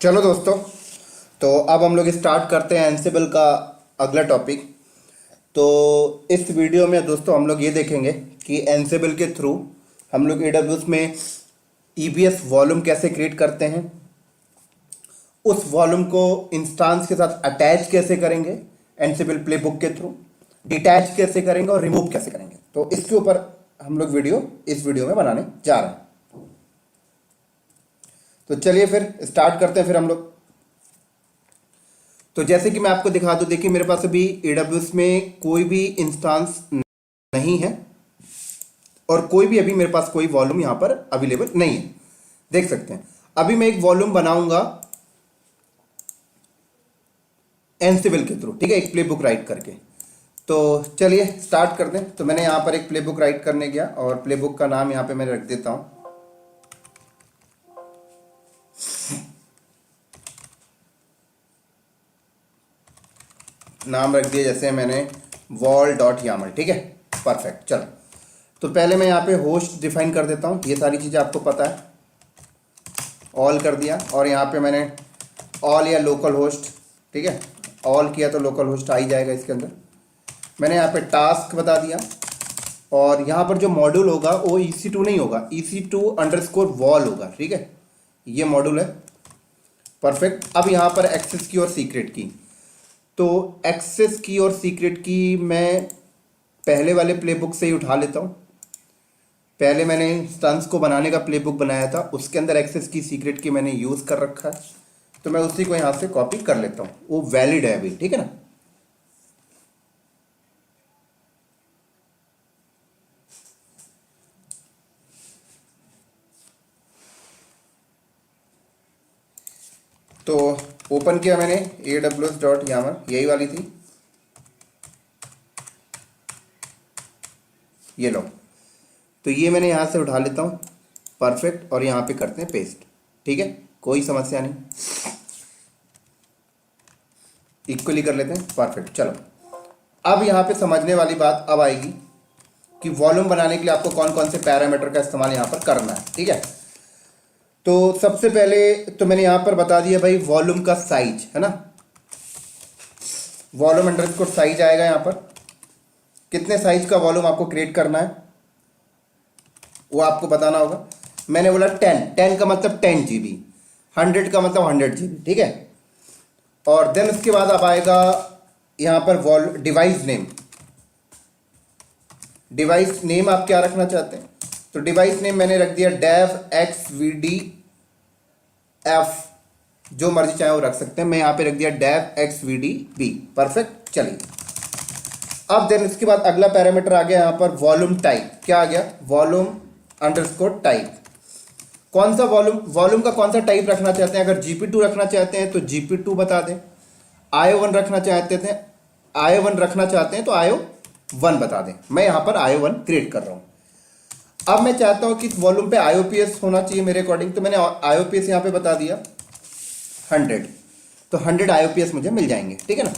चलो दोस्तों, तो अब हम लोग स्टार्ट करते हैं एंसिबल का अगला टॉपिक। तो इस वीडियो में दोस्तों हम लोग ये देखेंगे कि एंसिबल के थ्रू हम लोग AWS में EBS वॉल्यूम कैसे क्रिएट करते हैं, उस वॉल्यूम को इंस्टांस के साथ अटैच कैसे करेंगे एंसिबल प्लेबुक के थ्रू, डिटैच कैसे करेंगे और रिमूव कैसे करेंगे। तो इसके ऊपर हम लोग इस वीडियो में बनाने जा रहे हैं। तो चलिए फिर स्टार्ट करते हैं फिर हम लोग। तो जैसे कि मैं आपको दिखा दूं, देखिए मेरे पास अभी AWS में कोई भी इंस्टांस नहीं है और कोई भी अभी मेरे पास कोई वॉल्यूम यहां पर अवेलेबल नहीं है। देख सकते हैं अभी मैं एक वॉल्यूम बनाऊंगा एंसिबल के थ्रू, ठीक है, एक प्लेबुक राइट करके। तो चलिए स्टार्ट करते हैं। तो मैंने यहां पर एक प्लेबुक राइट करने गया और प्लेबुक का नाम यहां पे मैं रख देता हूं, नाम रख दिया जैसे मैंने vol.yaml, ठीक है, परफेक्ट। चलो, तो पहले मैं यहाँ पे होस्ट डिफाइन कर देता हूँ। ये सारी चीज़ें आपको पता है, ऑल कर दिया और यहाँ पे मैंने ऑल या लोकल होस्ट, ठीक है, ऑल किया तो लोकल होस्ट आ ही जाएगा इसके अंदर। मैंने यहाँ पे टास्क बता दिया और यहाँ पर जो मॉड्यूल होगा वो EC2 नहीं होगा, EC2_वॉल होगा, ठीक है, ये मॉड्यूल है, परफेक्ट। अब यहाँ पर एक्सेस की और सीक्रेट की, तो एक्सेस की और सीक्रेट की मैं पहले वाले प्लेबुक से ही उठा लेता हूँ। पहले मैंने इंस्टेंस को बनाने का प्लेबुक बनाया था, उसके अंदर एक्सेस की सीक्रेट की मैंने यूज़ कर रखा है, तो मैं उसी को यहाँ से कॉपी कर लेता हूँ। वो वैलिड है अभी, ठीक है ना। तो ओपन किया मैंने AWS.yaml, यही वाली थी, ये लो। तो ये मैंने यहाँ से उठा लेता हूँ, परफेक्ट, और यहाँ पे करते हैं पेस्ट, ठीक है, कोई समस्या नहीं, इक्वली कर लेते हैं, परफेक्ट। चलो, अब यहाँ पे समझने वाली बात अब आएगी कि वॉल्यूम बनाने के लिए आपको कौन कौन से पैरामीटर का इस्तेमाल यहाँ पर करना है, ठीक है। तो सबसे पहले तो मैंने यहाँ पर बता दिया भाई, वॉल्यूम का साइज है ना, वॉल्यूम अंडरस्कोर साइज आएगा यहाँ पर। कितने साइज का वॉल्यूम आपको क्रिएट करना है वो आपको बताना होगा। मैंने बोला 10 का मतलब 10 GB, 100 का मतलब 100 GB, ठीक है। और देन उसके बाद अब आएगा यहाँ पर डिवाइस नेम। डिवाइस नेम आप क्या रखना चाहते हैं, तो डिवाइस नेम मैंने रख दिया dev xvdf, जो मर्जी चाहे वो रख सकते हैं, मैं यहाँ पे रख दिया dev xvdb, परफेक्ट। चलिए, अब देन उसके बाद अगला पैरामीटर आ गया यहाँ पर वॉल्यूम टाइप। क्या आ गया, वॉल्यूम अंडरस्कोर टाइप। कौन सा वॉल्यूम का कौन सा टाइप रखना चाहते हैं। अगर GP2 रखना चाहते हैं तो GP2 बता दें, IO1 रखना चाहते थे, IO1 रखना चाहते हैं तो IO1 बता दें। मैं यहाँ पर IO1 क्रिएट कर रहा हूँ। अब मैं चाहता हूँ कि वॉल्यूम पे IOPS होना चाहिए मेरे अकॉर्डिंग, तो मैंने IOPS यहाँ पे बता दिया 100, तो 100 IOPS मुझे मिल जाएंगे, ठीक है ना।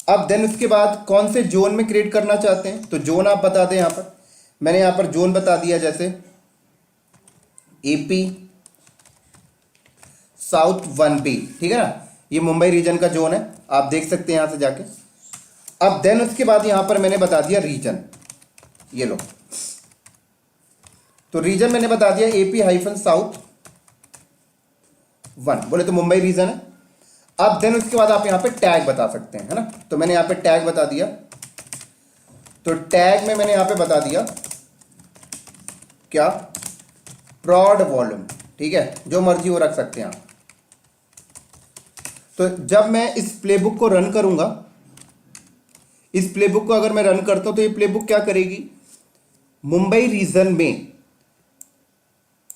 अब देन उसके बाद कौन से जोन में क्रिएट करना चाहते हैं, तो जोन आप बता दें। यहाँ पर मैंने यहाँ पर जोन बता दिया, जैसे AP साउथ 1B, ठीक है ना, ये मुंबई रीजन का जोन है, आप देख सकते हैं यहां से जाके। अब देन उसके बाद यहां पर मैंने बता दिया रीजन, ये लो, तो रीजन मैंने बता दिया AP-South 1, बोले तो मुंबई रीजन है। अब देन उसके बाद आप यहां पे टैग बता सकते हैं, है ना, तो मैंने यहां पे टैग बता दिया। तो टैग में मैंने यहां पे बता दिया क्या, प्रॉड वॉल्यूम, ठीक है, जो मर्जी वो रख सकते हैं आप। तो जब मैं इस प्लेबुक को रन करूंगा, इस प्लेबुक को अगर मैं रन करता हूं तो ये प्लेबुक क्या करेगी, मुंबई रीजन में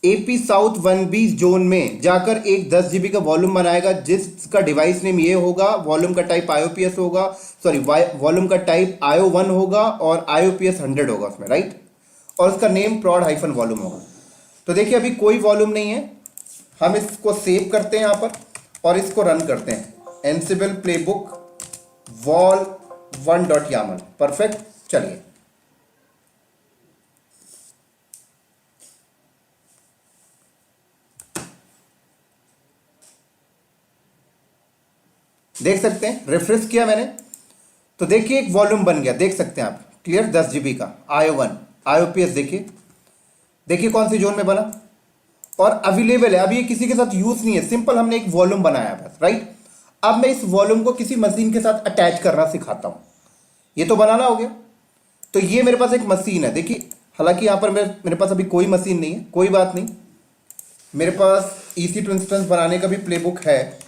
AP साउथ 1B जोन में जाकर एक 10 GB का वॉल्यूम बनाएगा, जिसका डिवाइस नेम ये होगा, वॉल्यूम का टाइप IOPS होगा, सॉरी वॉल्यूम का टाइप IO1 होगा और IOPS 100 होगा उसमें, राइट, और उसका नेम prod-वॉल्यूम होगा। तो देखिए अभी कोई वॉल्यूम नहीं है, हम इसको सेव करते हैं यहाँ पर और इसको रन करते हैं, एंसिबल प्लेबुक vol1.yaml, परफेक्ट। चलिए, देख सकते हैं, रिफ्रेश किया मैंने तो देखिए एक वॉल्यूम बन गया, देख सकते हैं आप, क्लियर, 10 GB का IO1 IOPS। देखिए देखिए कौन सी जोन में बना और अवेलेबल है। अब ये किसी के साथ यूज नहीं है, सिंपल हमने एक वॉल्यूम बनाया बस, राइट। अब मैं इस वॉल्यूम को किसी मशीन के साथ अटैच करना सिखाता हूं। ये तो बनाना हो गया। तो ये मेरे पास एक मशीन है, देखिए, हालांकि यहां पर मेरे पास अभी कोई मशीन नहीं है, कोई बात नहीं। मेरे पास EC2 इंस्टेंस बनाने का भी प्लेबुक है,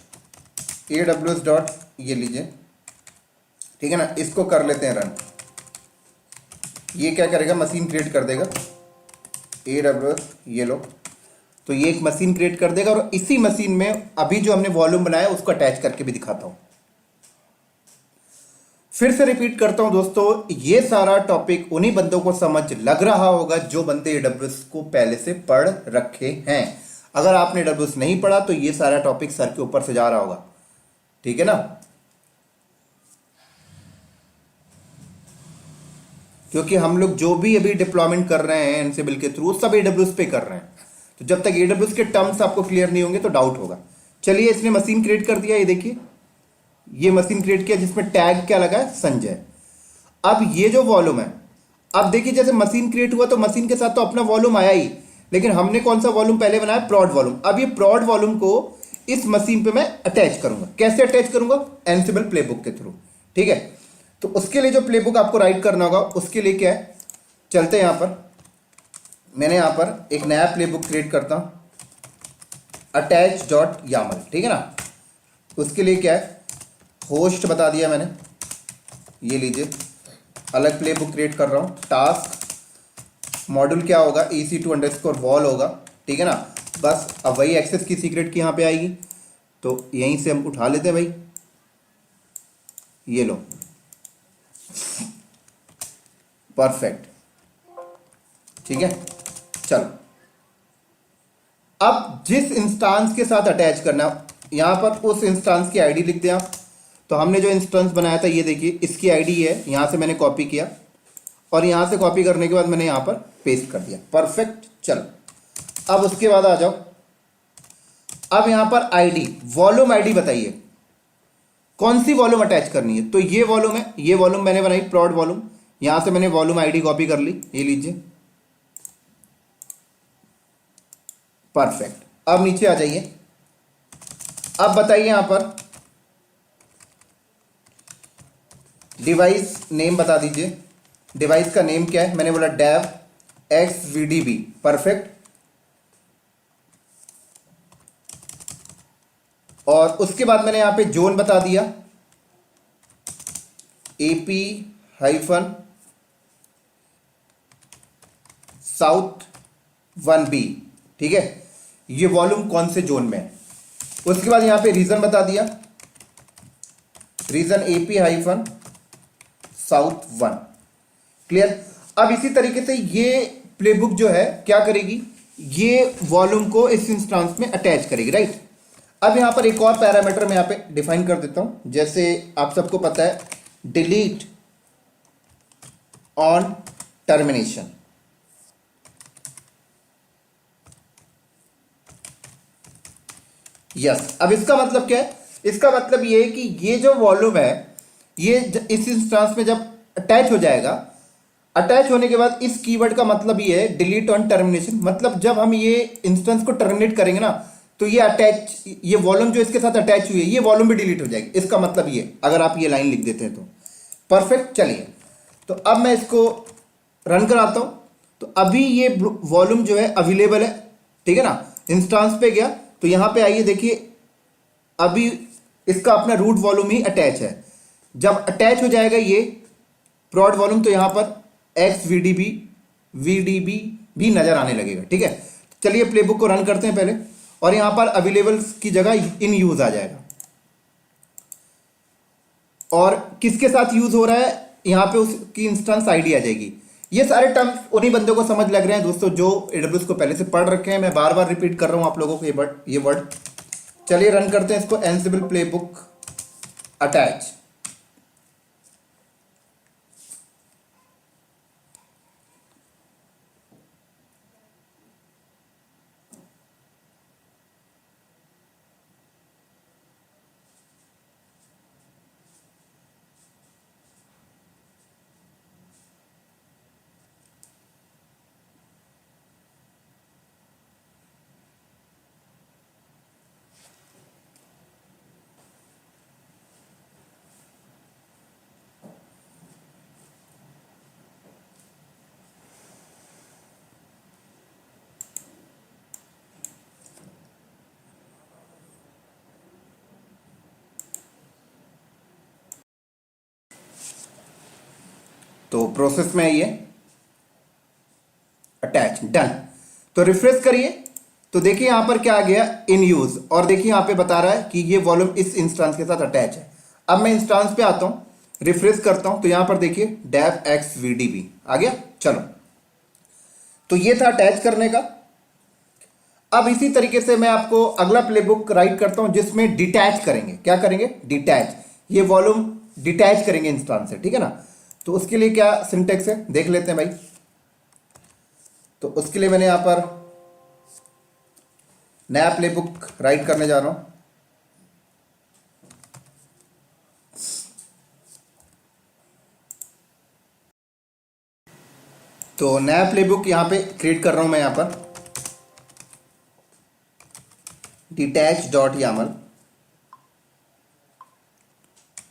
AWS डॉट, ये लीजिए, ठीक है ना। इसको कर लेते हैं रन। ये क्या करेगा, मशीन क्रिएट कर देगा, AWS, ये लो। तो ये एक मशीन क्रिएट कर देगा और इसी मशीन में अभी जो हमने वॉल्यूम बनाया उसको अटैच करके भी दिखाता हूं। फिर से रिपीट करता हूं दोस्तों, ये सारा टॉपिक उन्हीं बंदों को समझ लग रहा होगा जो बंदे AWS को पहले से पढ़ रखे हैं। अगर आपने AWS नहीं पढ़ा तो ये सारा टॉपिक सर के ऊपर से जा रहा होगा, ठीक है ना। क्योंकि हम लोग जो भी अभी डिप्लॉयमेंट कर रहे हैं एनसिबल के थ्रू सब AWS पे कर रहे हैं। तो जब तक AWS के टर्म्स आपको क्लियर नहीं होंगे तो डाउट होगा। चलिए, इसने मशीन क्रिएट कर दिया, ये देखिए, ये मशीन क्रिएट किया जिसमें टैग क्या लगा है, संजय। अब ये जो वॉल्यूम है, अब देखिए जैसे मशीन क्रिएट हुआ तो मशीन के साथ तो अपना वॉल्यूम आया ही, लेकिन हमने कौन सा वॉल्यूम पहले बनाया, प्रॉड वॉल्यूम। अब ये प्रॉड वॉल्यूम को इस मशीन पे मैं अटैच करूंगा। कैसे अटैच करूंगा, एनसिबल प्लेबुक के थ्रू, ठीक है। तो उसके लिए जो प्लेबुक आपको राइट करना होगा, उसके लिए क्या है, चलते हैं यहां पर। मैंने यहां पर एक नया प्लेबुक क्रिएट करता हूं, attach.yaml, ठीक है ना। उसके लिए क्या है, होस्ट बता दिया मैंने, ये लीजिए, अलग प्लेबुक क्रिएट कर रहा हूं। टास्क मॉड्यूल क्या होगा, EC2_vol होगा, ठीक है ना। बस अब वही एक्सेस की सीक्रेट की यहां पे आएगी, तो यहीं से हम उठा लेते हैं भाई, ये लो, परफेक्ट, ठीक है। चलो, अब जिस इंस्टांस के साथ अटैच करना, यहां पर उस इंस्टांस की आईडी लिख दें आप। तो हमने जो इंस्टांस बनाया था, ये देखिए, इसकी आईडी है, यहां से मैंने कॉपी किया और यहां से कॉपी करने के बाद मैंने यहां पर पेस्ट कर दिया, परफेक्ट। चलो, अब उसके बाद आ जाओ। अब यहां पर आईडी, वॉल्यूम आईडी बताइए कौन सी वॉल्यूम अटैच करनी है। तो ये वॉल्यूम है, ये वॉल्यूम मैंने बनाई, प्रॉड वॉल्यूम। यहां से मैंने वॉल्यूम आईडी कॉपी कर ली, ये लीजिए, परफेक्ट। अब नीचे आ जाइए। अब बताइए यहां पर डिवाइस नेम बता दीजिए, डिवाइस का नेम क्या है। मैंने बोला डेव XVDB, परफेक्ट। और उसके बाद मैंने यहां पे जोन बता दिया, AP-South 1B, ठीक है। ये वॉल्यूम कौन से जोन में है। उसके बाद यहां पे रीजन बता दिया, रीजन AP-South 1, क्लियर। अब इसी तरीके से ये प्लेबुक जो है क्या करेगी, ये वॉल्यूम को इस इंस्टांस में अटैच करेगी, राइट। अब यहां पर एक और पैरामीटर मैं यहां पे डिफाइन कर देता हूं, जैसे आप सबको पता है, डिलीट ऑन टर्मिनेशन। यस, अब इसका मतलब क्या है, इसका मतलब ये है कि ये जो वॉल्यूम है, ये इस इंस्टांस में जब अटैच हो जाएगा, अटैच होने के बाद इस कीवर्ड का मतलब ये है डिलीट ऑन टर्मिनेशन, मतलब जब हम ये इंस्टेंस को टर्मिनेट करेंगे ना, तो ये अटैच, ये वॉल्यूम जो इसके साथ अटैच हुई है, ये वॉल्यूम भी डिलीट हो जाएगी। इसका मतलब ये, अगर आप ये लाइन लिख देते हैं तो परफेक्ट। चलिए, तो अब मैं इसको रन कराता हूं। तो अभी ये वॉल्यूम जो है अवेलेबल है, ठीक है ना। इंस्टांस पे गया तो यहां पे आइए, देखिए, अभी इसका अपना रूट वॉल्यूम ही अटैच है। जब अटैच हो जाएगा ये प्रॉड वॉल्यूम, तो यहां पर XVDB भी नजर आने लगेगा, ठीक है। चलिए प्लेबुक को रन करते हैं पहले, और यहां पर अवेलेबल की जगह इन यूज आ जाएगा। और किसके साथ यूज हो रहा है, यहां पे उसकी इंस्टेंस आईडी आ जाएगी। ये सारे टर्म्स उन्हीं बंदों को समझ लग रहे हैं दोस्तों जो AWS को पहले से पढ़ रखे हैं। मैं बार बार रिपीट कर रहा हूं आप लोगों को ये वर्ड। चलिए रन करते हैं इसको, एनसिबल प्लेबुक अटैच। तो प्रोसेस में है ये, अटैच, डन। तो रिफ्रेश करिए तो देखिए यहां पर क्या आ गया, इन यूज, और देखिए यहां पे बता रहा है कि ये वॉल्यूम इस इंस्टांस के साथ अटैच है। अब मैं इंस्टांस पे आता हूं, रिफ्रेश करता हूं तो यहां पर देखिए डेफ एक्स वीडीबी आ गया। चलो, तो ये था अटैच करने का। अब इसी तरीके से मैं आपको अगला प्लेबुक राइट करता हूं जिसमें डिटैच करेंगे। क्या करेंगे, डिटैच, ये वॉल्यूम डिटैच करेंगे इंस्टांस से, ठीक है ना। तो उसके लिए क्या सिंटेक्स है देख लेते हैं भाई। तो उसके लिए मैंने यहां पर नया प्लेबुक राइट करने जा रहा हूं। तो नया प्लेबुक यहां पे क्रिएट कर रहा हूं मैं, यहां पर डिटैच डॉट यामल,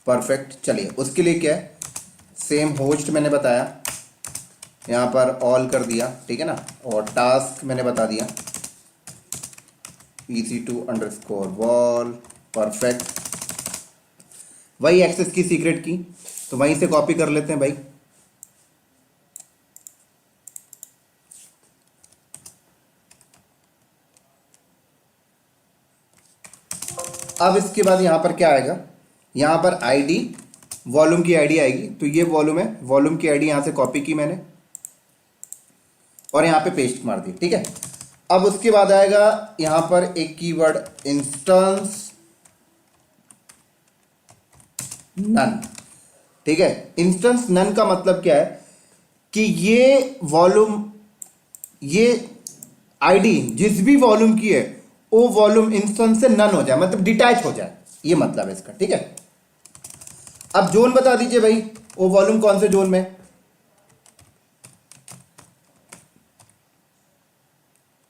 परफेक्ट। चलिए उसके लिए क्या है, सेम होस्ट मैंने बताया, यहां पर ऑल कर दिया, ठीक है ना, और टास्क मैंने बता दिया EC2_wall, परफेक्ट। वही एक्सेस की सीक्रेट की, तो वहीं से कॉपी कर लेते हैं भाई। अब इसके बाद यहां पर क्या आएगा, यहां पर आईडी, वॉल्यूम की आईडी आएगी। तो ये वॉल्यूम है, वॉल्यूम की आईडी यहां से कॉपी की मैंने और यहां पे पेस्ट मार दी, ठीक है। अब उसके बाद आएगा यहां पर एक कीवर्ड इंस्टेंस नन, ठीक है। इंस्टेंस नन का मतलब क्या है कि ये वॉल्यूम, ये आईडी जिस भी वॉल्यूम की है वो वॉल्यूम इंस्टेंस से नन हो जाए, मतलब डिटैच हो जाए, ये मतलब है इसका, ठीक है। अब जोन बता दीजिए भाई, वो वॉल्यूम कौन से जोन में,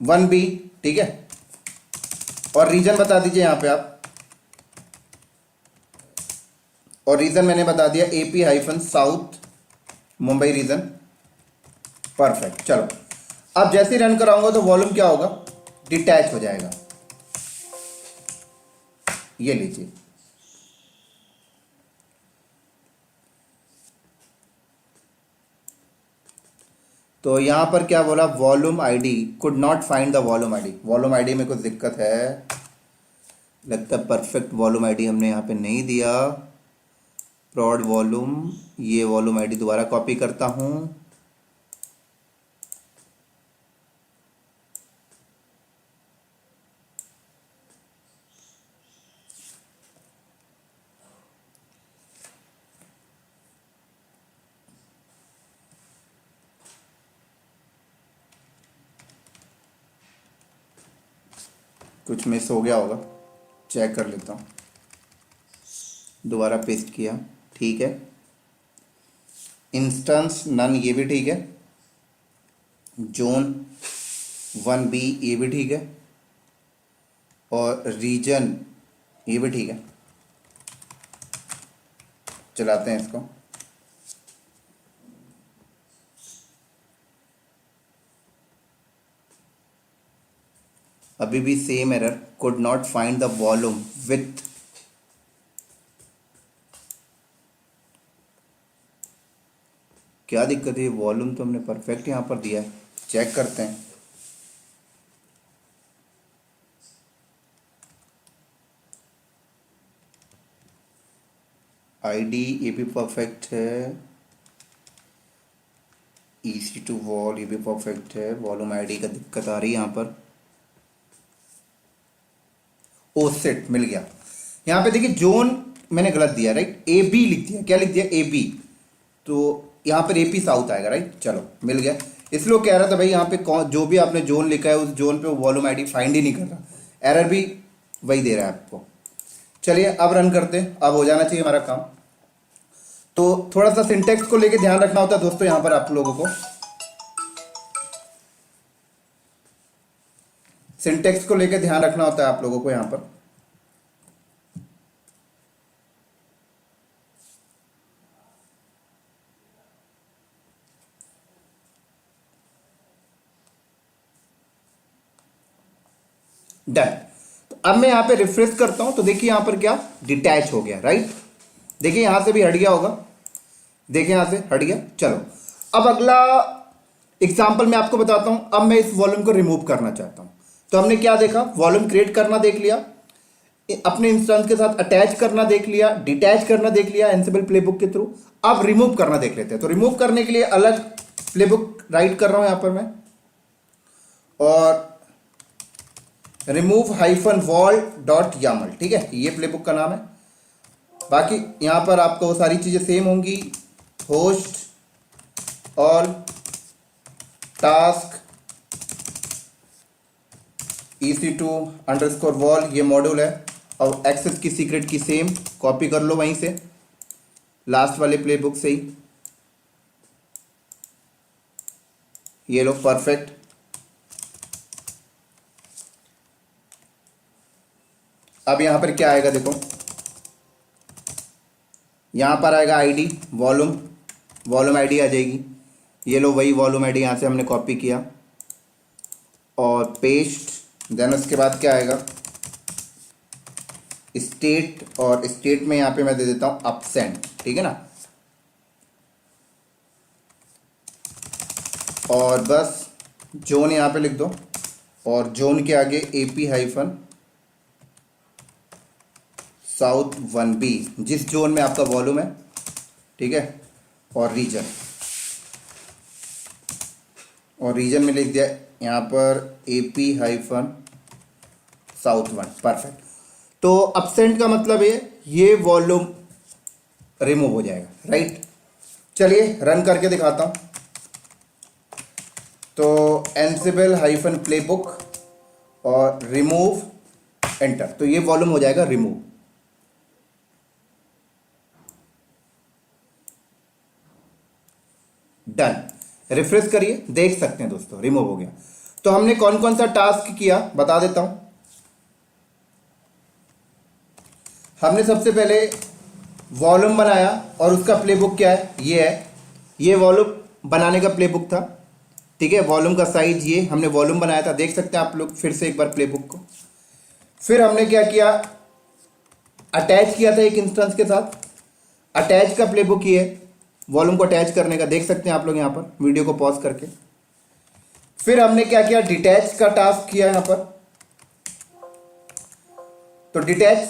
1B, ठीक है। और रीजन बता दीजिए यहां पे आप, और रीजन मैंने बता दिया AP-साउथ मुंबई रीजन, परफेक्ट। चलो, अब जैसे ही रन कराऊंगा तो वॉल्यूम क्या होगा, डिटैच हो जाएगा। ये लीजिए, तो यहां पर क्या बोला, volume ID could not find the volume ID. Volume ID में कुछ दिक्कत है लगता है, परफेक्ट वॉल्यूम आईडी हमने यहां पे नहीं दिया। प्रॉड वॉल्यूम, ये वॉल्यूम आईडी दोबारा कॉपी करता हूं, कुछ मिस हो गया होगा, चेक कर लेता हूँ। दोबारा पेस्ट किया, ठीक है। इंस्टेंस नन, ये भी ठीक है। जोन 1B, ये भी ठीक है। और रीजन, ये भी ठीक है। चलाते हैं इसको। अभी भी same error, could not find the volume with, क्या दिक्कत है, वॉल्यूम तो हमने परफेक्ट यहां पर दिया है, चेक करते हैं। आईडी ये भी परफेक्ट है, EC2 वॉल ये भी परफेक्ट है, वॉल्यूम आईडी का दिक्कत आ रही है यहां पर। ओ सेट, मिल गया। यहां पे देखिए जोन मैंने गलत दिया, राइट, AB लिख दिया। क्या लिख दिया, AB, तो यहां पर AP साउथ आएगा, राइट। चलो, मिल गया। इसलिए कह रहा था भाई यहाँ पे जो भी आपने जोन लिखा है उस जोन पे वॉल्यूम आईडी फाइंड ही नहीं कर रहा, एरर भी वही दे रहा है आपको। चलिए अब रन करते हैं, अब हो जाना चाहिए हमारा काम। तो थोड़ा सा सिंटेक्स को लेके ध्यान रखना होता है दोस्तों, यहां पर आप लोगों को सिंटेक्स को लेके ध्यान रखना होता है आप लोगों को यहां पर। डन। तो अब मैं यहां पे रिफ्रेश करता हूं तो देखिए यहां पर क्या डिटैच हो गया, राइट। देखिए यहां से भी हट गया होगा, देखें यहां से हट गया। चलो अब अगला एग्जाम्पल मैं आपको बताता हूं। अब मैं इस वॉल्यूम को रिमूव करना चाहता हूं। तो हमने क्या देखा, वॉल्यूम क्रिएट करना देख लिया, अपने इंस्टेंस के साथ अटैच करना देख लिया, डिटैच करना देख लिया एंसिबल प्लेबुक के थ्रू। अब रिमूव करना देख लेते हैं। तो रिमूव करने के लिए अलग प्लेबुक राइट कर रहा हूं यहां पर मैं, और remove hyphen wall dot Yamala, ठीक है, ये प्लेबुक का नाम है। बाकी यहां पर आपको वो सारी चीजें सेम होंगी, host all task EC2 underscore wall, ये मॉड्यूल है। और एक्सेस की सीक्रेट की सेम कॉपी कर लो वहीं से, लास्ट वाले प्लेबुक से ही। ये लो, परफेक्ट। अब यहां पर क्या आएगा देखो, यहां पर आएगा आईडी, वॉल्यूम आईडी आ जाएगी। ये लो, वही वॉल्यूम आईडी यहां से हमने कॉपी किया और पेस्ट। देन उसके बाद क्या आएगा, स्टेट, और स्टेट में यहां पे मैं दे देता हूं अपसेंट, ठीक है ना। और बस जोन यहां पे लिख दो, और जोन के आगे AP हाइफन साउथ 1B, जिस जोन में आपका वॉल्यूम है, ठीक है। और रीजन में लिख दिया यहाँ पर AP हाइफन साउथ 1, परफेक्ट। तो अपसेंट का मतलब ये वॉल्यूम रिमूव हो जाएगा, राइट। चलिए रन करके दिखाता हूँ। तो एंसिबल हाइफन प्लेबुक और रिमूव, एंटर, तो ये वॉल्यूम हो जाएगा रिमूव। डन, रिफ्रेश करिए, देख सकते हैं दोस्तों रिमूव हो गया। तो हमने कौन कौन सा टास्क किया बता देता हूं। हमने सबसे पहले वॉल्यूम बनाया, और उसका प्लेबुक क्या है, ये वॉल्यूम बनाने का प्लेबुक था, ठीक है। वॉल्यूम का साइज ये हमने वॉल्यूम बनाया था, देख सकते हैं आप लोग फिर से एक बार प्लेबुक को। फिर हमने क्या किया, अटैच किया था एक इंस्टेंस के साथ। अटैच का प्लेबुक ये है, वॉल्यूम को अटैच करने का, देख सकते हैं आप लोग यहां पर वीडियो को पॉज करके। फिर हमने क्या किया, डिटैच का टास्क किया यहां पर। तो डिटैच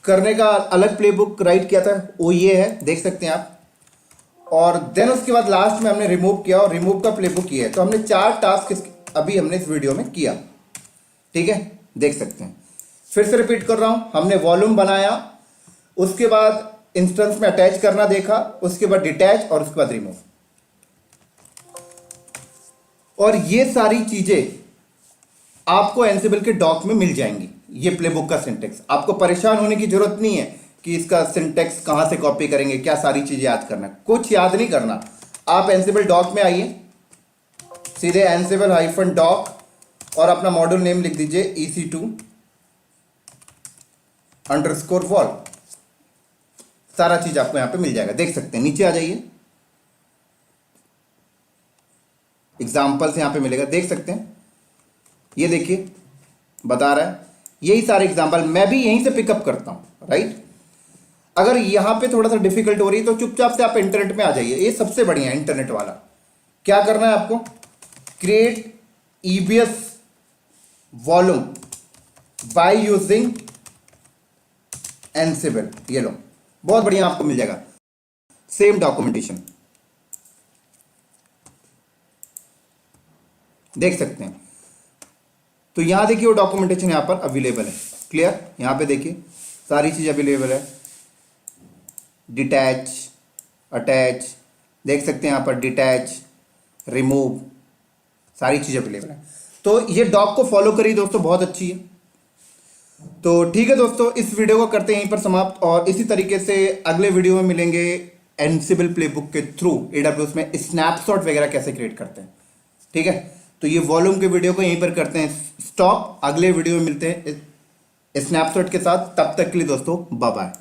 करने का अलग प्लेबुक राइट किया था, वो ये है, देख सकते हैं आप। और देन उसके बाद लास्ट में हमने रिमूव किया, और रिमूव का प्लेबुक ये है। तो हमने 4 टास्क अभी हमने इस वीडियो में किया, ठीक है, देख सकते हैं। फिर से रिपीट कर रहा हूं, हमने वॉल्यूम बनाया, उसके बाद इंस्टेंस में अटैच करना देखा, उसके बाद डिटैच, और उसके बाद रिमूव। और ये सारी चीजें आपको एंसिबल के डॉक में मिल जाएंगी। ये प्लेबुक का सिंटेक्स, आपको परेशान होने की जरूरत नहीं है कि इसका सिंटेक्स कहां से कॉपी करेंगे, क्या सारी चीजें याद करना, कुछ याद नहीं करना। आप एंसिबल डॉक में आइए, सीधे एंसिबल हाइफन डॉक, और अपना मॉड्यूल नेम लिख दीजिए EC2 अंडरस्कोर वॉल। सारा चीज आपको यहां पे मिल जाएगा, देख सकते हैं। नीचे आ जाइए, एग्जाम्पल्स यहां पे मिलेगा, देख सकते हैं। ये देखिए बता रहा है, यही सारे एग्जाम्पल मैं भी यहीं से पिकअप करता हूं, राइट। अगर यहां पे थोड़ा सा डिफिकल्ट हो रही है तो चुपचाप से आप इंटरनेट में आ जाइए, ये सबसे बढ़िया है इंटरनेट वाला। क्या करना है आपको, create EBS volume by using Ansible, ये लो, बहुत बढ़िया आपको मिल जाएगा सेम डॉक्यूमेंटेशन, देख सकते हैं। तो यहां देखिए वो डॉक्यूमेंटेशन यहां पर अवेलेबल है, क्लियर। यहां पे देखिए सारी चीज अवेलेबल है, डिटैच, अटैच, देख सकते हैं यहां पर डिटैच, रिमूव, सारी चीज अवेलेबल है। तो ये डॉक को फॉलो करिए दोस्तों, बहुत अच्छी है। तो ठीक है दोस्तों, इस वीडियो को करते हैं यहीं पर समाप्त, और इसी तरीके से अगले वीडियो में मिलेंगे एंसिबल प्लेबुक के थ्रू AWS में स्नैपशॉट वगैरह कैसे क्रिएट करते हैं, ठीक है। तो ये वॉल्यूम के वीडियो को यहीं पर करते हैं स्टॉप, अगले वीडियो में मिलते हैं स्नैपशॉट के साथ। तब तक के लिए दोस्तों बाय बाय।